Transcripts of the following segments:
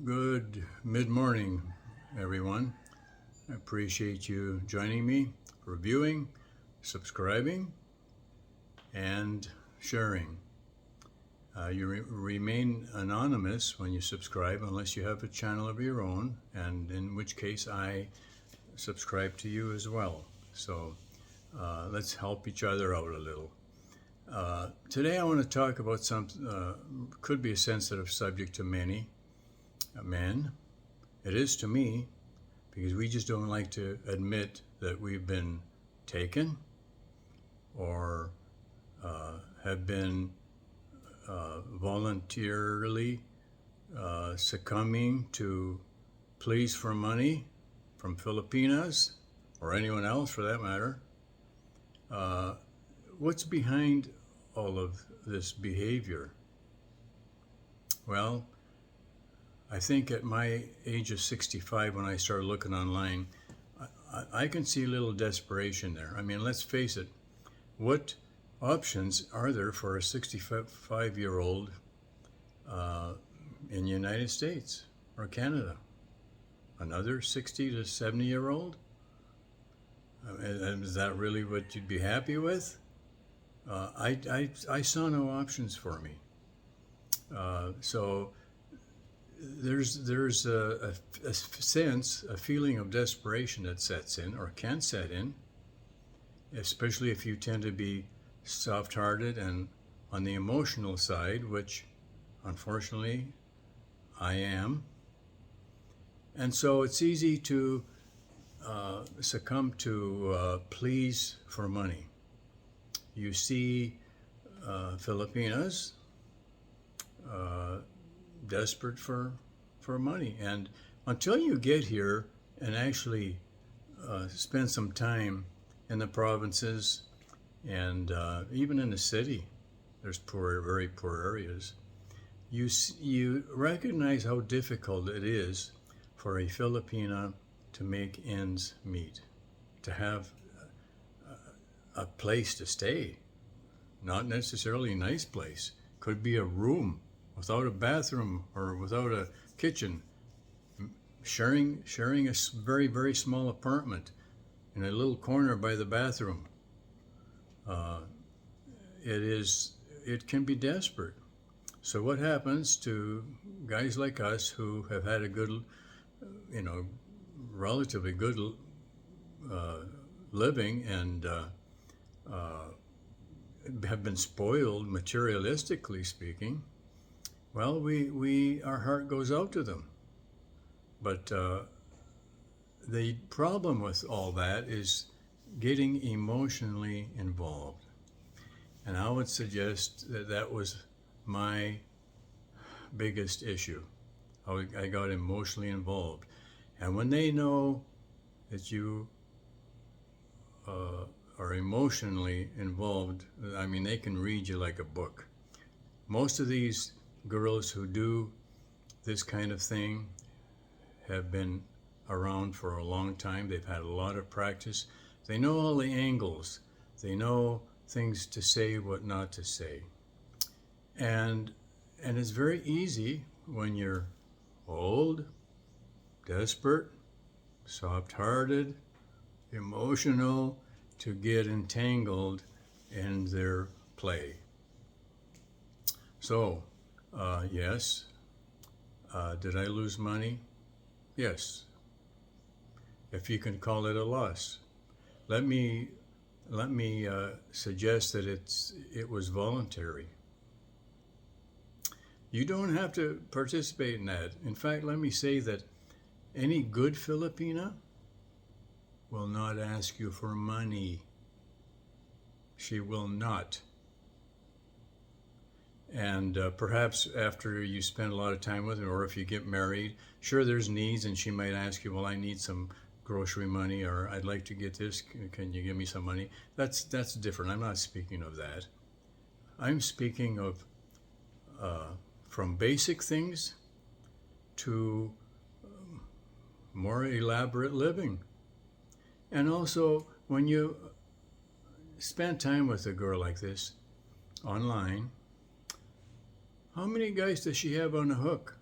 Good mid-morning, everyone. I appreciate you joining me for viewing, subscribing, and sharing. You remain anonymous when you subscribe unless you have a channel of your own, and in which case I subscribe to you as well. So let's help each other out a little. Today I want to talk about something, could be a sensitive subject to many men. It is to me, because we just don't like to admit that we've been taken or have been voluntarily succumbing to pleas for money from Filipinas or anyone else for that matter. What's behind all of this behavior? Well, I think at my age of 65, when I started looking online, I can see a little desperation there. I mean, let's face it, what options are there for a 65-year-old in the United States or Canada? Another 60 to 70-year-old? Is that really what you'd be happy with? I saw no options for me. So there's a sense, a feeling of desperation that sets in or can set in, especially if you tend to be soft-hearted and on the emotional side, which unfortunately I am. And so it's easy to succumb to pleas for money. You see Filipinas desperate for money, and until you get here and actually spend some time in the provinces and even in the city, there's very poor areas, you recognize how difficult it is for a Filipina to make ends meet, to have a place to stay, not necessarily a nice place, could be a room without a bathroom or without a kitchen, sharing a very, very small apartment in a little corner by the bathroom. It can be desperate. So what happens to guys like us who have had a good, relatively good living and have been spoiled materialistically speaking? Well, our heart goes out to them. But the problem with all that is getting emotionally involved. And I would suggest that that was my biggest issue. I got emotionally involved. And when they know that you are emotionally involved, I mean, they can read you like a book. Most of these girls who do this kind of thing have been around for a long time. They've had a lot of practice. They know all the angles. They know things to say, what not to say. And it's very easy when you're old, desperate, soft-hearted, emotional, to get entangled in their play. So, yes. Did I lose money? Yes. If you can call it a loss. Let me suggest that it was voluntary. You don't have to participate in that. In fact, let me say that any good Filipina will not ask you for money. She will not. And perhaps after you spend a lot of time with her, or if you get married, sure, there's needs, and she might ask you, well, I need some grocery money, or I'd like to get this, can you give me some money? That's different. I'm not speaking of that. I'm speaking of from basic things to more elaborate living. And also, when you spend time with a girl like this online, how many guys does she have on the hook?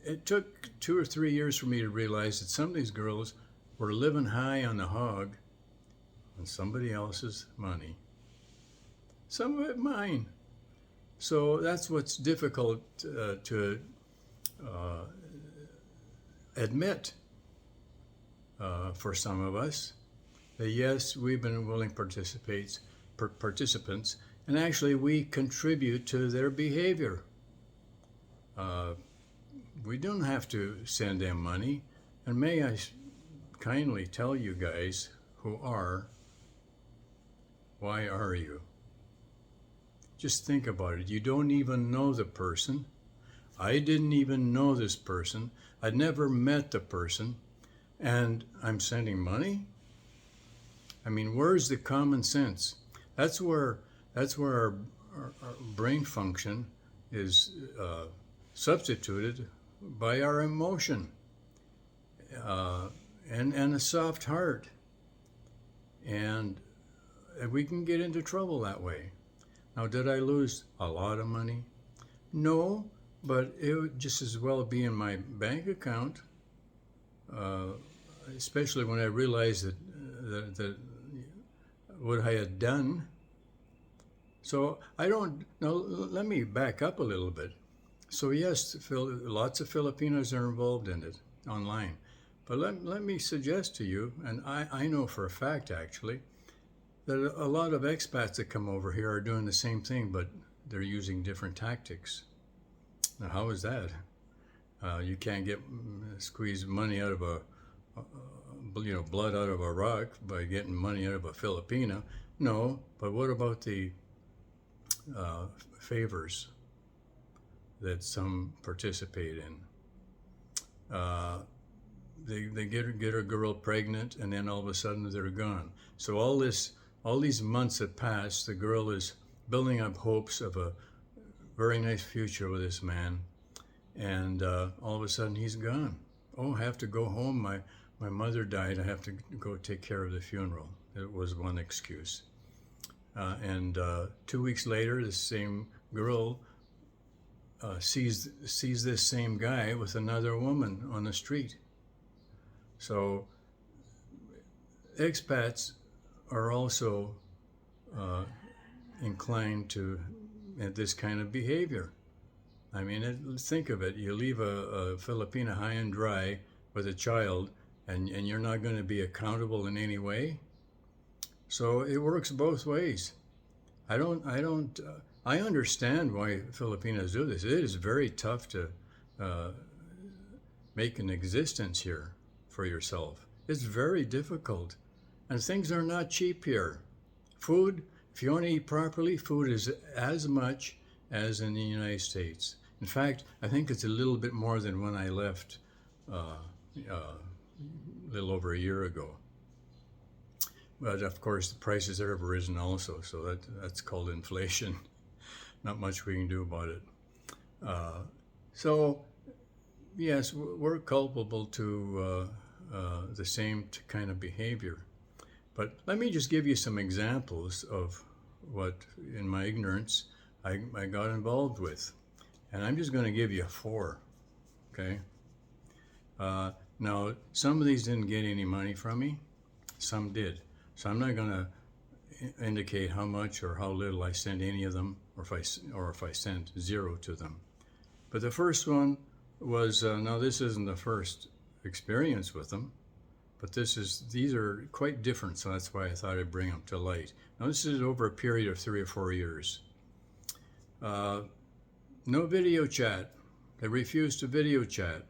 it took 2 or 3 years for me to realize that some of these girls were living high on the hog on somebody else's money. Some of it mine. So that's what's difficult to admit for some of us. That yes, we've been willing participants, and actually we contribute to their behavior. We don't have to send them money. And may I kindly tell you guys who are, why are you? Just think about it. You don't even know the person. I didn't even know this person. I'd never met the person. And I'm sending money? I mean, where's the common sense? That's where our brain function is substituted by our emotion and a soft heart. And we can get into trouble that way. Now, did I lose a lot of money? No, but it would just as well be in my bank account, especially when I realized that what I had done. So now let me back up a little bit. So yes, lots of Filipinos are involved in it online. But let me suggest to you, and I know for a fact actually, that a lot of expats that come over here are doing the same thing, but they're using different tactics. Now, how is that? You can't squeeze money out of blood out of a rock by getting money out of a Filipino. No, but what about the favors that some participate in? They get a girl pregnant, and then all of a sudden they're gone. So all these months that pass, the girl is building up hopes of a very nice future with this man, and all of a sudden he's gone. Oh, I have to go home. My mother died. I have to go take care of the funeral. It was one excuse. And 2 weeks later, the same girl sees this same guy with another woman on the street. So expats are also inclined to this kind of behavior. I mean, think of it. You leave a Filipina high and dry with a child, and you're not going to be accountable in any way. So it works both ways. I understand why Filipinos do this. It is very tough to make an existence here for yourself. It's very difficult. And things are not cheap here. Food, if you want to eat properly, food is as much as in the United States. In fact, I think it's a little bit more than when I left a little over a year ago. But of course, the prices there have risen also, so that's called inflation. Not much we can do about it. So, yes, we're culpable to the same kind of behavior. But let me just give you some examples of what, in my ignorance, I got involved with. And I'm just going to give you 4, okay? Now, some of these didn't get any money from me. Some did. So I'm not going to indicate how much or how little I send any of them, or if I send 0 to them. But the first one was, now this isn't the first experience with them, but these are quite different, so that's why I thought I'd bring them to light. Now this is over a period of 3 or 4 years. No video chat. They refused to video chat.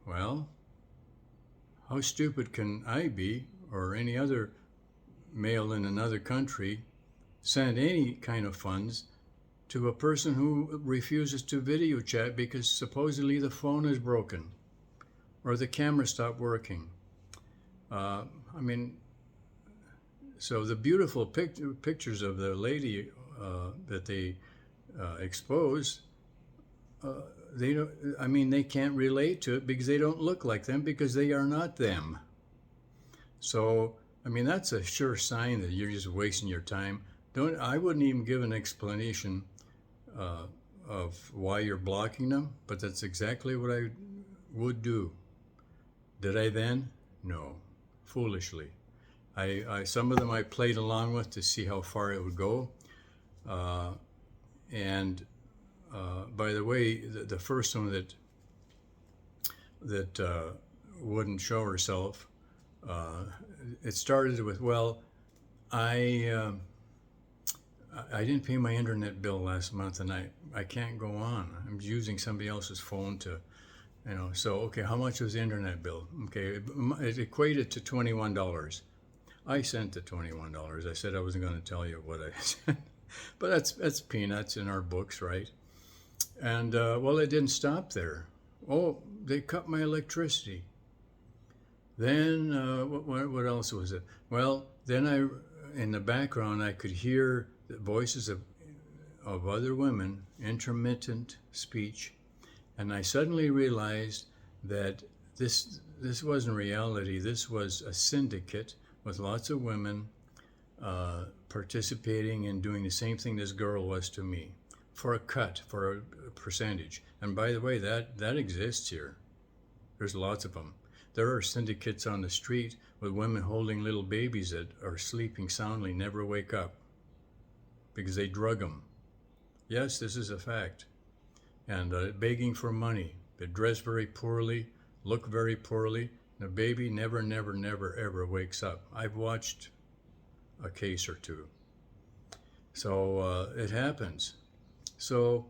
Well, how stupid can I be, or any other male in another country, send any kind of funds to a person who refuses to video chat because supposedly the phone is broken or the camera stopped working? I mean, so the beautiful pictures of the lady that they expose, they don't. I mean, they can't relate to it because they don't look like them, because they are not them. So, I mean, that's a sure sign that you're just wasting your time. I wouldn't even give an explanation of why you're blocking them, but that's exactly what I would do. Did I then? No, foolishly. Some of them I played along with to see how far it would go. And by the way, the first one that wouldn't show herself, it started with, well, I didn't pay my internet bill last month, and I can't go on. I'm using somebody else's phone to, so, okay, how much was the internet bill? Okay, it equated to $21. I sent the $21. I said I wasn't going to tell you what I sent, but that's peanuts in our books, right? And, well, it didn't stop there. Oh, they cut my electricity. Then, what else was it? Well, then in the background, I could hear the voices of other women, intermittent speech, and I suddenly realized that this wasn't reality. This was a syndicate with lots of women participating and doing the same thing this girl was to me, for a cut, for a percentage. And by the way, that exists here. There's lots of them. There are syndicates on the street with women holding little babies that are sleeping soundly, never wake up, because they drug them. Yes, this is a fact. And begging for money. They dress very poorly, look very poorly. The baby never, ever wakes up. I've watched a case or two. So it happens. So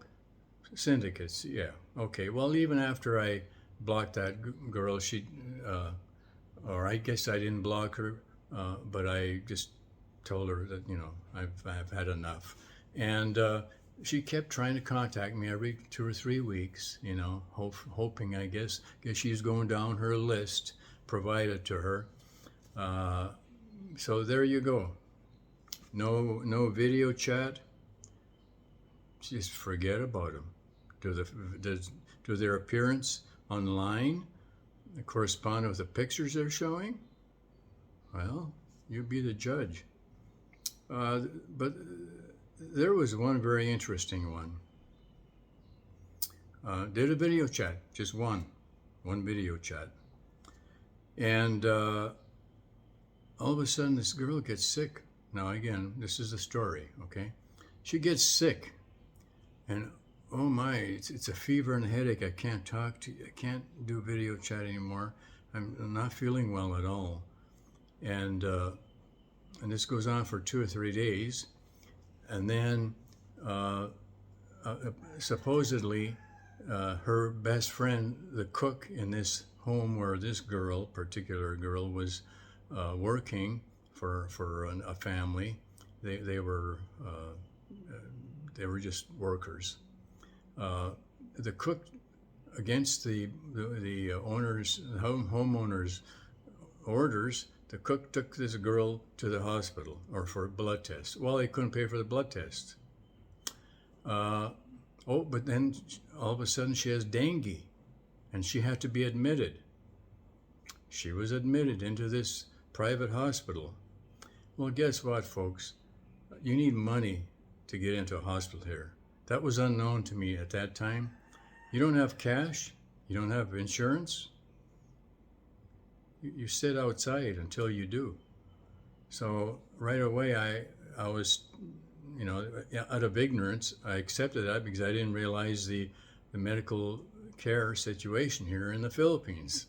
syndicates, yeah. Okay, well, even after I blocked that girl, or I guess I didn't block her, but I just told her that, I've had enough. And she kept trying to contact me every 2 or 3 weeks, hoping, I guess she's going down her list provided to her. So there you go. No video chat. Just forget about them. Do their appearance online correspond with the pictures they're showing? Well, you be the judge. But there was one very interesting one. Did a video chat, just one video chat. And all of a sudden this girl gets sick. Now again, this is the story, okay? She gets sick, and oh my, it's a fever and a headache. I can't talk to you. I can't do video chat anymore. I'm not feeling well at all. And this goes on for 2 or 3 days. And then supposedly her best friend, the cook in this home where this particular girl was working for a family, they were just workers. The cook, against the homeowner's orders, the cook took this girl to the hospital or for a blood test. Well, they couldn't pay for the blood test. But then all of a sudden she has dengue, and she had to be admitted. She was admitted into this private hospital. Well, guess what, folks? You need money to get into a hospital here. That was unknown to me at that time. You don't have cash, you don't have insurance, you sit outside until you do. So right away I was, out of ignorance, I accepted that because I didn't realize the medical care situation here in the Philippines.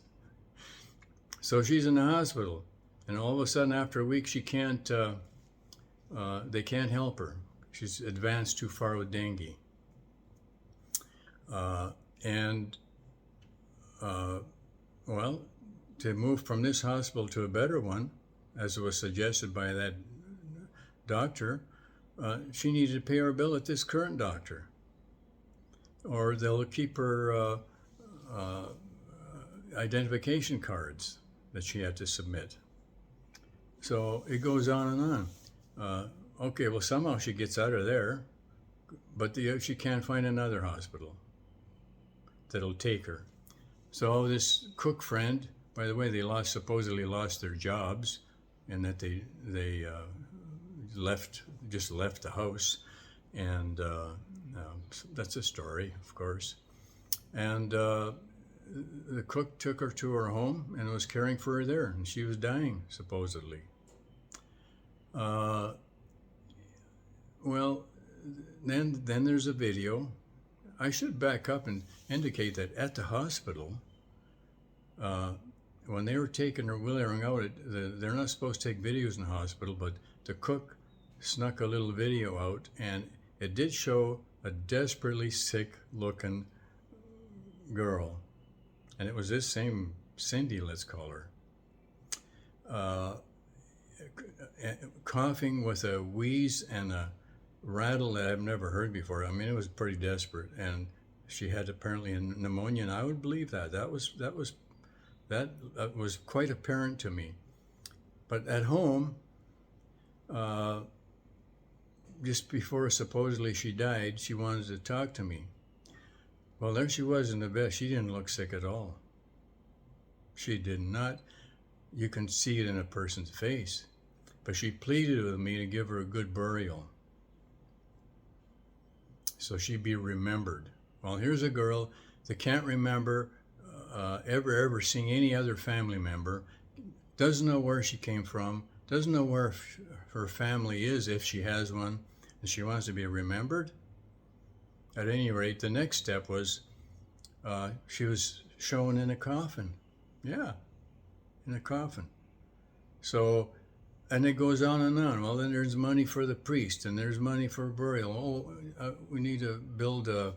So she's in the hospital, and all of a sudden after a week they can't help her. She's advanced too far with dengue. Well, to move from this hospital to a better one, as was suggested by that doctor, she needed to pay her bill at this current doctor, or they'll keep her identification cards that she had to submit. So it goes on and on. Okay, well, somehow she gets out of there, but she can't find another hospital that'll take her. So this cook friend, by the way, they supposedly lost their jobs, and that they left the house, and That's a story, of course. And the cook took her to her home and was caring for her there, and she was dying, supposedly. Well, then there's a video. I should back up and indicate that at the hospital, when they were taking her wheeling out, they're not supposed to take videos in the hospital, but the cook snuck a little video out, and it did show a desperately sick-looking girl, and it was this same Cindy, let's call her, coughing with a wheeze and a rattle that I've never heard before. I mean, it was pretty desperate, and she had apparently a pneumonia, and I would believe that. That was quite apparent to me. But at home, just before supposedly she died, she wanted to talk to me. Well, there she was in the bed. She didn't look sick at all. She did not. You can see it in a person's face. But she pleaded with me to give her a good burial, so she'd be remembered. Well, here's a girl that can't remember ever seeing any other family member, doesn't know where she came from, doesn't know where her family is, if she has one, and she wants to be remembered. At any rate, the next step was she was shown in a coffin. Yeah, in a coffin. So, and it goes on and on. Well, then there's money for the priest, and there's money for burial. Oh, we need to build a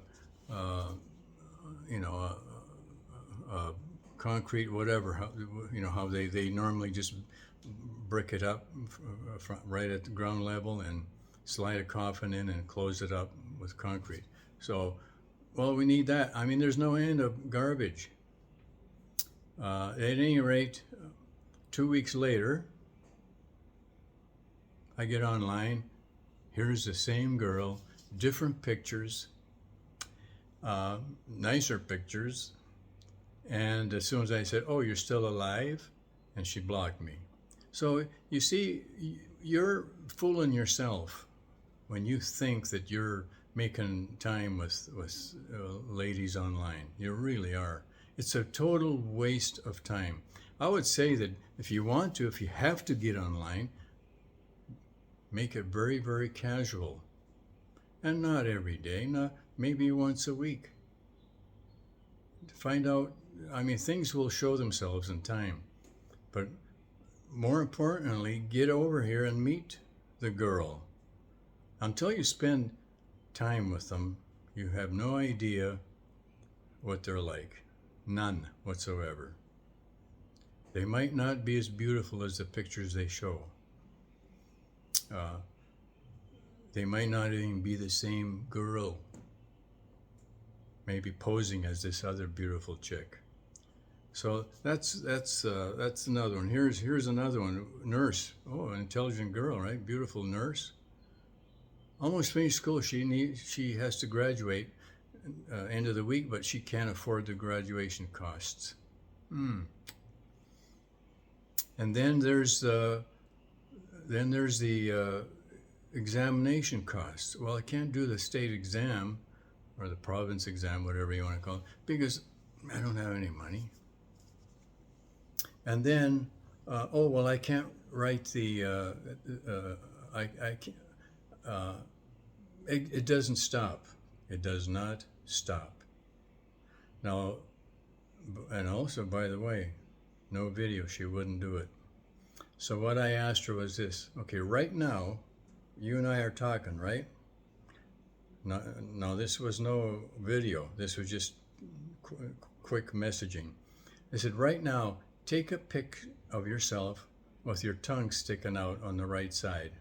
concrete, whatever. How they normally just brick it up right at the ground level and slide a coffin in and close it up with concrete. So, well, we need that. I mean, there's no end of garbage. At any rate, 2 weeks later, I get online. Here's the same girl, different pictures, nicer pictures. And as soon as I said, "Oh, you're still alive," and she blocked me. So you see, you're fooling yourself when you think that you're making time with ladies online. You really are. It's a total waste of time. I would say that if you have to get online, make it very, very casual, and not every day, not maybe once a week. Find out. I mean, things will show themselves in time, but more importantly, get over here and meet the girl. Until you spend time with them, you have no idea what they're like. None whatsoever. They might not be as beautiful as the pictures they show. They might not even be the same girl, maybe posing as this other beautiful chick. So that's another one. Here's another one. Nurse. Oh, an intelligent girl, right? Beautiful nurse. Almost finished school. She has to graduate end of the week, but she can't afford the graduation costs. And then there's the examination costs. Well, I can't do the state exam or the province exam, whatever you want to call it, because I don't have any money. And then, I can't write the, it doesn't stop. It does not stop. Now, and also, by the way, no video, she wouldn't do it. So what I asked her was this: okay, right now, you and I are talking, right? Now this was no video. This was just quick messaging. I said, right now, take a pic of yourself with your tongue sticking out on the right side,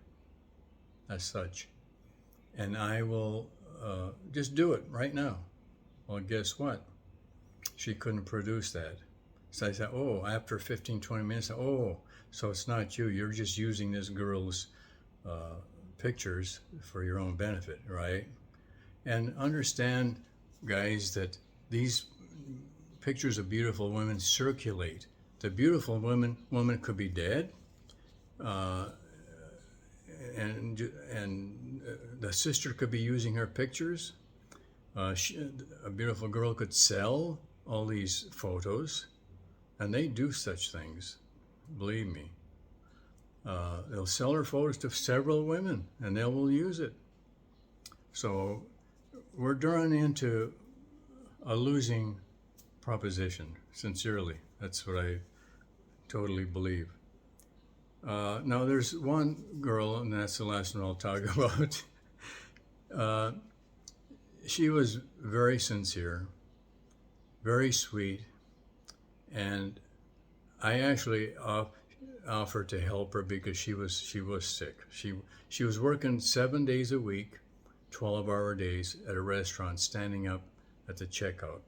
as such. And I will just do it right now. Well, guess what? She couldn't produce that. So I said, oh, after 15, 20 minutes, oh, so it's not you. You're just using this girl's pictures for your own benefit, right? And understand, guys, that these pictures of beautiful women circulate. The beautiful woman could be dead, and the sister could be using her pictures. A beautiful girl could sell all these photos, and they do such things, believe me. They'll sell her photos to several women, and they will use it. So we're drawn into a losing proposition, sincerely. That's what I totally believe. Now, there's one girl, and that's the last one I'll talk about. She was very sincere, very sweet, and I actually offered to help her because she was sick. She was working 7 days a week, 12-hour days at a restaurant, standing up at the checkout.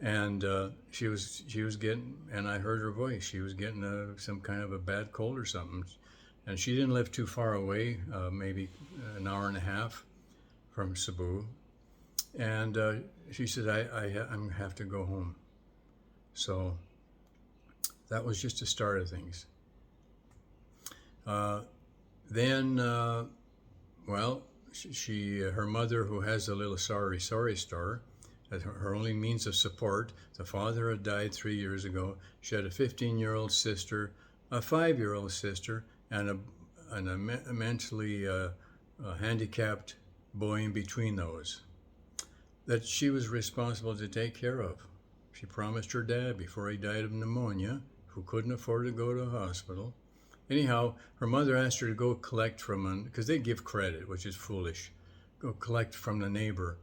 And she was getting, and I heard her voice. She was getting some kind of a bad cold or something, and she didn't live too far away, maybe an hour and a half from Cebu. And she said, I have to go home. So that was just the start of things. Then, well, her mother, who has a little sorry store, her only means of support. The father had died 3 years ago. She had a 15-year-old sister, a 5-year-old sister, and a mentally handicapped boy in between those, that she was responsible to take care of. She promised her dad before he died of pneumonia, who couldn't afford to go to a hospital. Anyhow, her mother asked her to go collect from because they give credit, which is foolish. Go collect from the neighbor.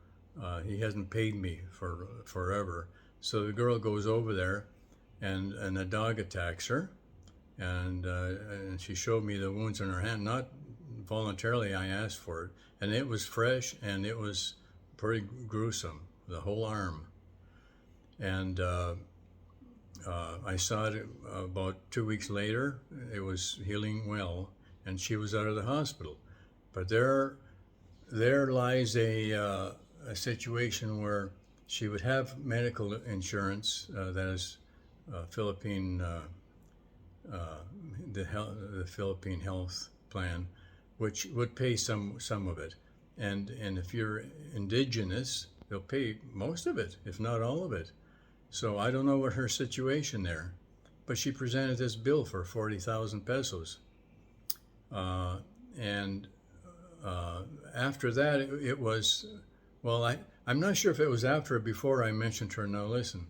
He hasn't paid me for forever. So the girl goes over there, and the dog attacks her, and she showed me the wounds on her hand. Not voluntarily, I asked for it, and it was fresh, and it was pretty gruesome, the whole arm. And I saw it about 2 weeks later. It was healing well, and she was out of the hospital. But there lies a situation where she would have medical insurance, that is Philippine, the Philippine health plan, which would pay some of it. And if you're indigenous, they'll pay most of it, if not all of it. So I don't know what her situation there, but she presented this bill for 40,000 pesos. And after that, it was, well, I'm not sure if it was after or before I mentioned to her, now listen,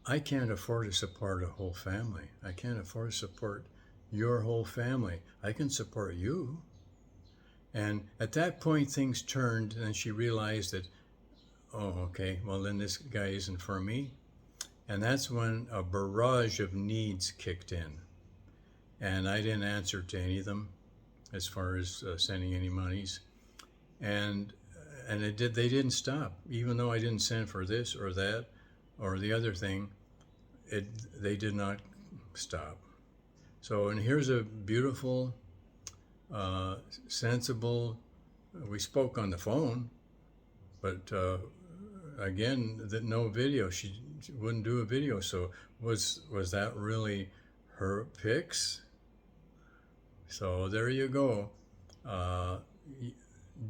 I can't afford to support a whole family. I can't afford to support your whole family. I can support you. And at that point, things turned, and she realized that, oh, okay, well, then this guy isn't for me. And that's when a barrage of needs kicked in. And I didn't answer to any of them as far as sending any monies. And they didn't stop. Even though I didn't send for this or that or the other thing, they did not stop. So, and here's a beautiful, sensible, we spoke on the phone, but again, no video. She wouldn't do a video. So was that really her pics? So there you go.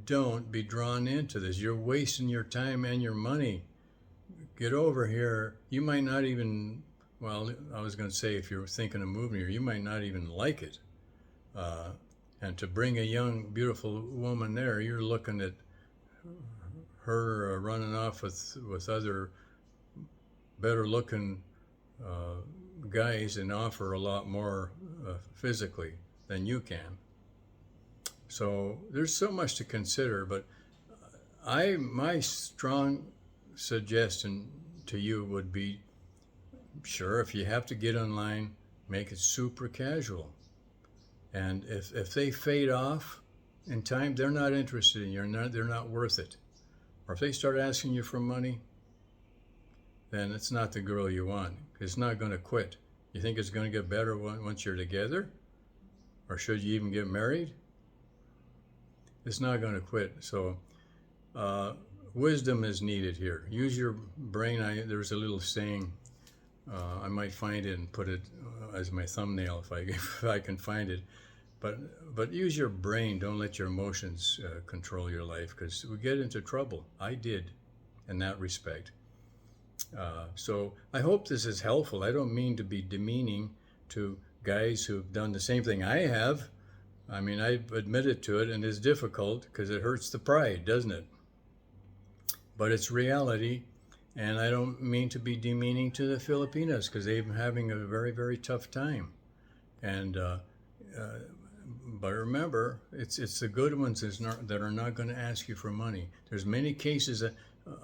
Don't be drawn into this. You're wasting your time and your money. Get over here. You might not even, well, I was going to say, if you're thinking of moving here, you might not even like it. And to bring a young, beautiful woman there, you're looking at her running off with other better-looking guys and offer a lot more physically than you can. So there's so much to consider, but my strong suggestion to you would be, sure, if you have to get online, make it super casual. And if they fade off in time, they're not interested in you. They're not worth it. Or if they start asking you for money, then it's not the girl you want. It's not going to quit. You think it's going to get better once you're together? Or should you even get married? It's not going to quit. So wisdom is needed here. Use your brain. There's a little saying. I might find it and put it as my thumbnail if I can find it. But use your brain. Don't let your emotions control your life, because we get into trouble. I did, in that respect. So I hope this is helpful. I don't mean to be demeaning to guys who've done the same thing I have. I mean, I've admitted to it, and it's difficult because it hurts the pride, doesn't it? But it's reality, and I don't mean to be demeaning to the Filipinas, because they've been having a very, very tough time. And but remember, it's the good ones that are not going to ask you for money. There's many cases that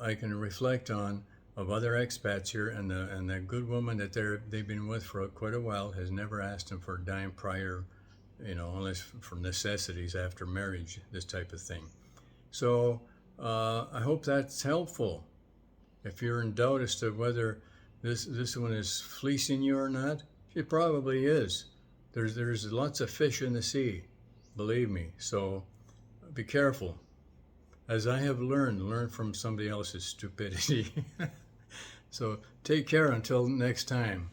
I can reflect on of other expats here, and the good woman that they've been with for quite a while has never asked them for a dime prior, unless for necessities after marriage, this type of thing. So I hope that's helpful. If you're in doubt as to whether this one is fleecing you or not, it probably is. There's lots of fish in the sea, believe me. So be careful. As I have learned from somebody else's stupidity. So take care until next time.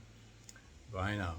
Bye now.